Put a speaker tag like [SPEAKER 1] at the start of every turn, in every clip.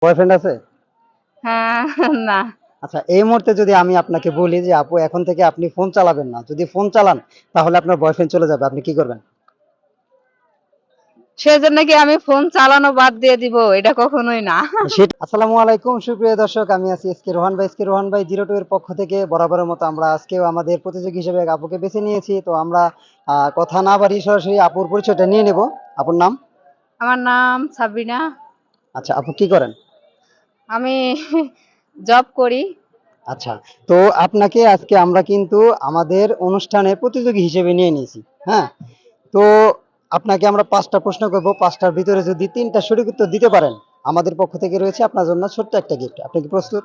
[SPEAKER 1] Boyfriend আছে?
[SPEAKER 2] হ্যাঁ। না।
[SPEAKER 1] আচ্ছা, এই মুহূর্তে যদি আমি আপনাকে বলি যে আপু এখন থেকে আপনি ফোন চালাবেন না, যদি ফোন চালান তাহলে আপনার বয়ফ্রেন্ড চলে যাবে, আপনি কি করবেন?
[SPEAKER 2] সেজন্য কি আমি ফোন চালানো বাদ দিয়ে দিব? এটা কখনোই না।
[SPEAKER 1] সেটা আসসালামু আলাইকুম সুপ্রিয় দর্শক, আমি আছি এসকে রোহান ভাই 02 এর পক্ষ থেকে। বরাবরের মতো আমরা আজকেও আমাদের প্রতিযোগী হিসেবে এক আপুকে বেছে নিয়েছি। তো আমরা কথা না বাড়িয়ে সরাসরি আপুর পরিচয়টা নিয়ে নেব। আপুর নাম?
[SPEAKER 2] আমার নাম সাবিনা।
[SPEAKER 1] আচ্ছা, আপু কি করেন?
[SPEAKER 2] আমি জব করি।
[SPEAKER 1] আচ্ছা, তো আপনাকে আজকে আমরা কিন্তু আমাদের অনুষ্ঠানের প্রতিযোগী হিসেবে নিয়ে নিয়েছি। হ্যাঁ, তো আপনাকে আমরা 5টা প্রশ্ন করব। 5টার ভিতরে যদি 3টা সঠিক উত্তর দিতে পারেন, আমাদের পক্ষ থেকে রয়েছে আপনার জন্য ছোট্ট একটা গিফট। আপনি কি প্রস্তুত?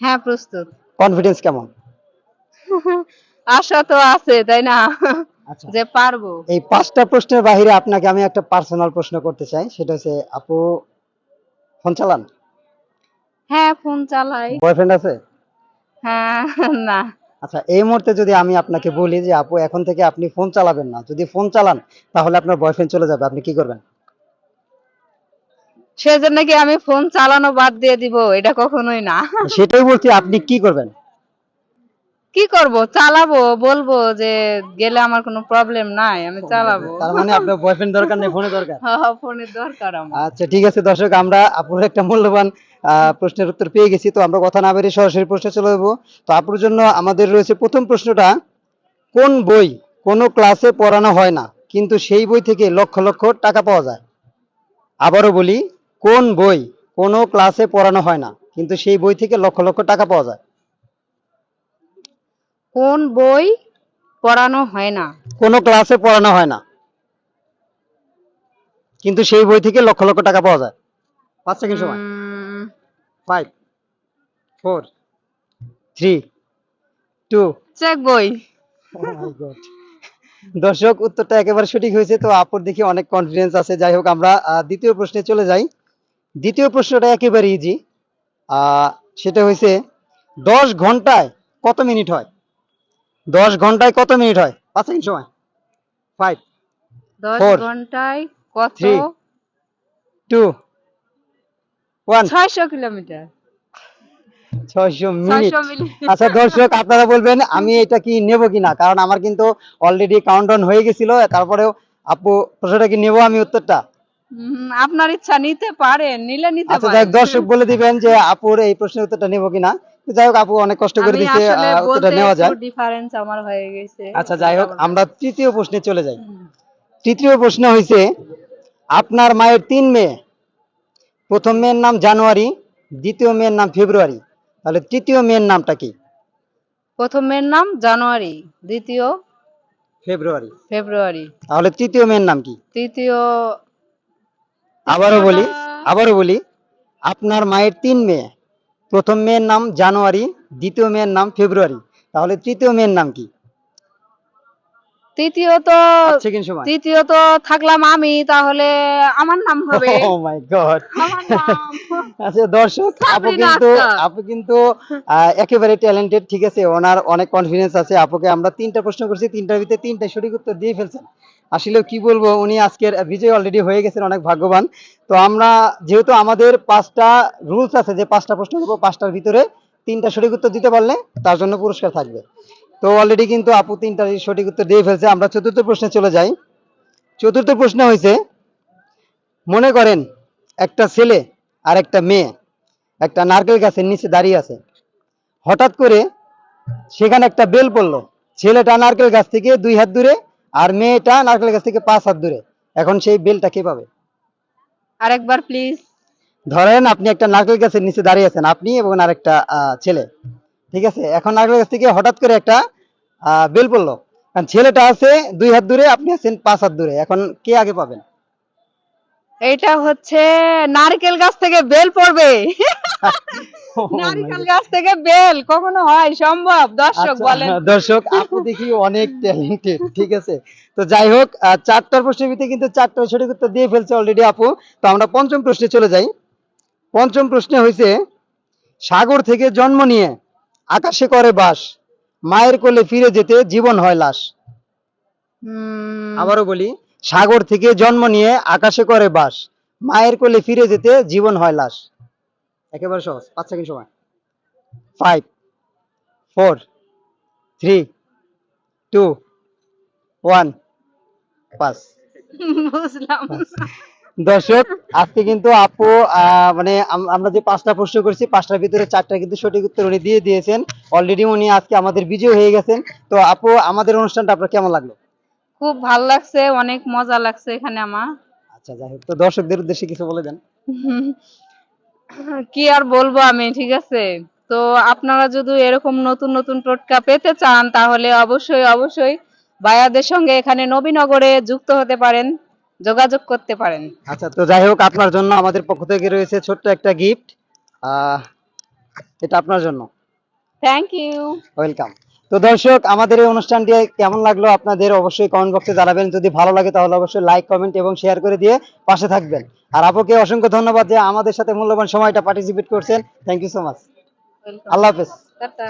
[SPEAKER 2] হ্যাঁ, প্রস্তুত।
[SPEAKER 1] কনফিডেন্স কেমন?
[SPEAKER 2] আশা তো আছে, তাই না?
[SPEAKER 1] আচ্ছা,
[SPEAKER 2] যে পারবো।
[SPEAKER 1] এই 5টা প্রশ্নের বাইরে আপনাকে আমি একটা পার্সোনাল প্রশ্ন করতে চাই। সেটা হচ্ছে, আপু ফোন চালান?
[SPEAKER 2] হ্যাঁ, ফোন চালাই।
[SPEAKER 1] বয়ফ্রেন্ড আছে?
[SPEAKER 2] হ্যাঁ। না।
[SPEAKER 1] আচ্ছা, এই মুহূর্তে যদি আমি আপনাকে বলি যে আপু এখন থেকে আপনি ফোন চালাবেন না, যদি ফোন চালান তাহলে আপনার বয়ফ্রেন্ড চলে যাবে, আপনি কি করবেন?
[SPEAKER 2] সেজন্য কি আমি ফোন চালানো বাদ দিয়ে দিব? এটা কখনোই না।
[SPEAKER 1] সেটাই বলছি, আপনি কি করবেন?
[SPEAKER 2] কি করব? চালাবো, বলবো যে গেলে আমার কোনো প্রবলেম নাই, আমি চালাবো।
[SPEAKER 1] তার মানে আপনার বয়ফ্রেন্ড দরকার নেই, ফোনে দরকার।
[SPEAKER 2] হ্যাঁ, ফোনের দরকার আমার।
[SPEAKER 1] আচ্ছা, ঠিক আছে দর্শক, আমরা আপুর একটা মূল্যবান প্রশ্নের উত্তর পেয়ে গেছি। তো আমরা কথা না বেরিয়ে সরাসরি প্রশ্নে চলে যাবো। তো আপুর জন্য আমাদের রয়েছে প্রথম প্রশ্নটা, কোন বই কোনো ক্লাসে পড়ানো হয় না কিন্তু সেই বই থেকে লক্ষ লক্ষ টাকা পাওয়া যায়? আবারও বলি, কোন বই কোনো ক্লাসে পড়ানো হয় না কিন্তু সেই বই থেকে লক্ষ লক্ষ টাকা পাওয়া যায়?
[SPEAKER 2] কোন বই পড়ানো হয় না?
[SPEAKER 1] কোনো ক্লাসে পড়ানো হয় না কিন্তু সেই বই থেকে লক্ষ লক্ষ টাকা পাওয়া যায়। 5 সেকেন্ড সময়।
[SPEAKER 2] উম,
[SPEAKER 1] 5, 4, 3, 2।
[SPEAKER 2] চেক বই।
[SPEAKER 1] Oh my God! দর্শক, উত্তরটা একেবারে সঠিক হয়েছে। তো আপুর দেখি অনেক কনফিডেন্স আছে। যাই হোক, আমরা দ্বিতীয় প্রশ্নে চলে যাই। দ্বিতীয় প্রশ্নটা একেবারে ইজি। সেটা হয়েছে, 10 ঘন্টায় কত মিনিট হয়? 10 ঘন্টায় কত মিনিট হয়? 5 সেকেন্ড সময়। 5,
[SPEAKER 2] 10
[SPEAKER 1] 4,
[SPEAKER 2] ঘন্টায় কত?
[SPEAKER 1] 3, 2, 1।
[SPEAKER 2] 600 কিলোমিটার।
[SPEAKER 1] 600 মিনিট।
[SPEAKER 2] 600 মিলি।
[SPEAKER 1] আচ্ছা দর্শক, আপনারা বলবেন আমি এটা কি নেব কিনা, কারণ আমার কিন্তু অলরেডি কাউন্টডাউন হয়ে গেছিল। তারপরেও আপু, প্রশ্নটা কি নেব আমি উত্তরটা?
[SPEAKER 2] আপনার ইচ্ছা, নিতে পারেন, নিলে নিতে
[SPEAKER 1] আচ্ছা, যাই
[SPEAKER 2] পারেন।
[SPEAKER 1] হোক, দর্শক বলে দিবেন যে আপুর এই প্রশ্নের উত্তরটা নেব কিনা। তো যাই হোক, আপু অনেক কষ্ট করে
[SPEAKER 2] আমি
[SPEAKER 1] দিছে,
[SPEAKER 2] আসলে
[SPEAKER 1] উত্তরটা
[SPEAKER 2] বলতে
[SPEAKER 1] নেওয়া
[SPEAKER 2] একটু
[SPEAKER 1] যাক।
[SPEAKER 2] ডিফারেন্স আমার হয়ে গেছে।
[SPEAKER 1] আচ্ছা,
[SPEAKER 2] এই
[SPEAKER 1] যাই হোক,
[SPEAKER 2] কারণে।
[SPEAKER 1] আমরা তৃতীয় প্রশ্নে চলে যাই। তৃতীয় প্রশ্ন হয়েছে, আপনার মায়ের 3 মেয়ে। প্রথম মেয়ের নাম জানুয়ারি, দ্বিতীয় মেয়ের নাম ফেব্রুয়ারি, তাহলে তৃতীয় মেয়ের নামটা কি?
[SPEAKER 2] প্রথম মেয়ের নাম জানুয়ারি, দ্বিতীয়
[SPEAKER 1] ফেব্রুয়ারি।
[SPEAKER 2] ফেব্রুয়ারি,
[SPEAKER 1] তাহলে তৃতীয় মেয়ের নাম কি?
[SPEAKER 2] তৃতীয়
[SPEAKER 1] আবারও
[SPEAKER 2] তৃতীয়টা
[SPEAKER 1] বলি, আবারও বলি, আপনার মায়ের 3 মেয়ে। প্রথম মেয়ের নাম জানুয়ারি, দ্বিতীয় মেয়ের নাম ফেব্রুয়ারি, তাহলে তৃতীয় মেয়ের নাম কি?
[SPEAKER 2] তৃতীয়ত
[SPEAKER 1] 5 সেকেন্ড সময়।
[SPEAKER 2] তৃতীয়ত থাকলাম আমি, তাহলে আমার নাম হবে।
[SPEAKER 1] ও মাই গড!
[SPEAKER 2] আমার নাম
[SPEAKER 1] আচ্ছা দর্শক,
[SPEAKER 2] সাবরিনা আক্তার।
[SPEAKER 1] আপু কিন্তু একেবারে ট্যালেন্টেড। ঠিক আছে, ওনার অনেক কনফিডেন্স আছে। আপুকে আমরা 3টা প্রশ্ন করছি, 3টার ভিতরে 3টাই সঠিক উত্তর দিয়ে ফেলছেন। আসলে কি বলবো, উনি আজকের বিজয় অলরেডি হয়ে গেছেন, অনেক ভাগ্যবান। তো আমরা, যেহেতু আমাদের 5টা রুলস আছে যে 5টা প্রশ্ন করবো, 5টার ভিতরে 3টা সঠিক উত্তর দিতে পারলে তার জন্য পুরস্কার থাকবে। তো অলরেডি কিন্তু আপু 3টার সঠিক উত্তর দিয়ে ফেলছে। আমরা চতুর্থ প্রশ্নে চলে যাই। চতুর্থ প্রশ্ন হয়েছে, মনে করেন একটা ছেলে আর একটা মেয়ে একটা নারকেল গাছের নিচে দাঁড়িয়ে আছে। হঠাৎ করে সেখানে একটা বেল পড়লো। ছেলেটা নারকেল গাছ থেকে 2 হাত দূরে আর মেয়েটা নারকেল গাছ থেকে 5 হাত দূরে। এখন সেই বেলটা কে পাবে?
[SPEAKER 2] আরেকবার প্লিজ।
[SPEAKER 1] ধরেন আপনি একটা নারকেল গাছের নিচে দাঁড়িয়ে আছেন, আপনি এবং আরেকটা ছেলে। ঠিক আছে, এখন নারকেল গাছ থেকে হঠাৎ করে একটা বেল পড়লো। কারণ ছেলেটা আছে 2 হাত দূরে, আপনি আছেন 5 হাত দূরে। এখন কে আগে পাবেন?
[SPEAKER 2] এটা হচ্ছে নারকেল গাছ থেকে বেল পড়বে।
[SPEAKER 1] Oh my
[SPEAKER 2] নারকেল
[SPEAKER 1] God!
[SPEAKER 2] গাছ থেকে বেল কখনো হয় সম্ভব? দর্শক
[SPEAKER 1] আচ্ছা
[SPEAKER 2] বলেন।
[SPEAKER 1] দর্শক, আপু দেখি অনেক ট্যালেন্টেড। ঠিক আছে, তো যাই হোক, 4টার প্রশ্নের ভিতরে কিন্তু 4টার সঠিক উত্তর দিয়ে ফেলছে অলরেডি আপু। তো আমরা পঞ্চম প্রশ্নে চলে যাই। পঞ্চম প্রশ্নে হয়েছে, সাগর থেকে জন্ম নিয়ে আকাশে করে বাস, মায়ের কোলে ফিরে যেতে জীবন হয় লাশ।
[SPEAKER 2] উম,
[SPEAKER 1] আবারও বলি, সাগর থেকে জন্ম নিয়ে আকাশে করে বাস, মায়ের কোলে ফিরে যেতে জীবন হয় লাশ। একেবারে সহজ, 5 সেকেন্ড সময়। 5, 4, 3, 2, 1, পাস।
[SPEAKER 2] বুঝলাম না।
[SPEAKER 1] দর্শক, আজকে কিন্তু আপু মানে আমরা যে 5টা প্রশ্ন করছি 5টার ভিতরে 4টা কিন্তু সঠিক উত্তর উনি দিয়ে দিয়েছেন। অলরেডি উনি আজকে আমাদের বিজয়ী হয়ে গেছেন। তো আপু, আমাদের অনুষ্ঠানটা আপনার কেমন লাগলো?
[SPEAKER 2] খুব ভাল লাগছে, অনেক মজা লাগছে এখানে আমার।
[SPEAKER 1] আচ্ছা, যাই হোক, তো দর্শকদের উদ্দেশ্যে কিছু বলে দেন।
[SPEAKER 2] কি আর বলবো আমি, ঠিক আছে। তো আপনারা যদি এরকম নতুন নতুন টোটকা পেতে চান তাহলে অবশ্যই অবশ্যই ভাইয়াদের সঙ্গে এখানে নবীনগরে যুক্ত হতে পারেন, যোগাযোগ করতে পারেন।
[SPEAKER 1] আচ্ছা, তো যাই হোক, আপনার জন্য আমাদের পক্ষ থেকে রয়েছে ছোট্ট একটা গিফট। আহ এটা আপনার জন্য।
[SPEAKER 2] Thank you.
[SPEAKER 1] ওয়েলকাম। তো দর্শক, আমাদের এই অনুষ্ঠানটি কেমন লাগলো আপনাদের অবশ্যই কমেন্ট বক্সে জানাবেন। যদি ভালো লাগে তাহলে অবশ্যই লাইক, কমেন্ট এবং শেয়ার করে দিয়ে পাশে থাকবেন। আর আপুকে অসংখ্য ধন্যবাদ যে আমাদের সাথে মূল্যবান সময়টা পার্টিসিপেট করছেন। Thank you so much.
[SPEAKER 2] Welcome.
[SPEAKER 1] আল্লাহ হাফেজ।
[SPEAKER 2] টাটা।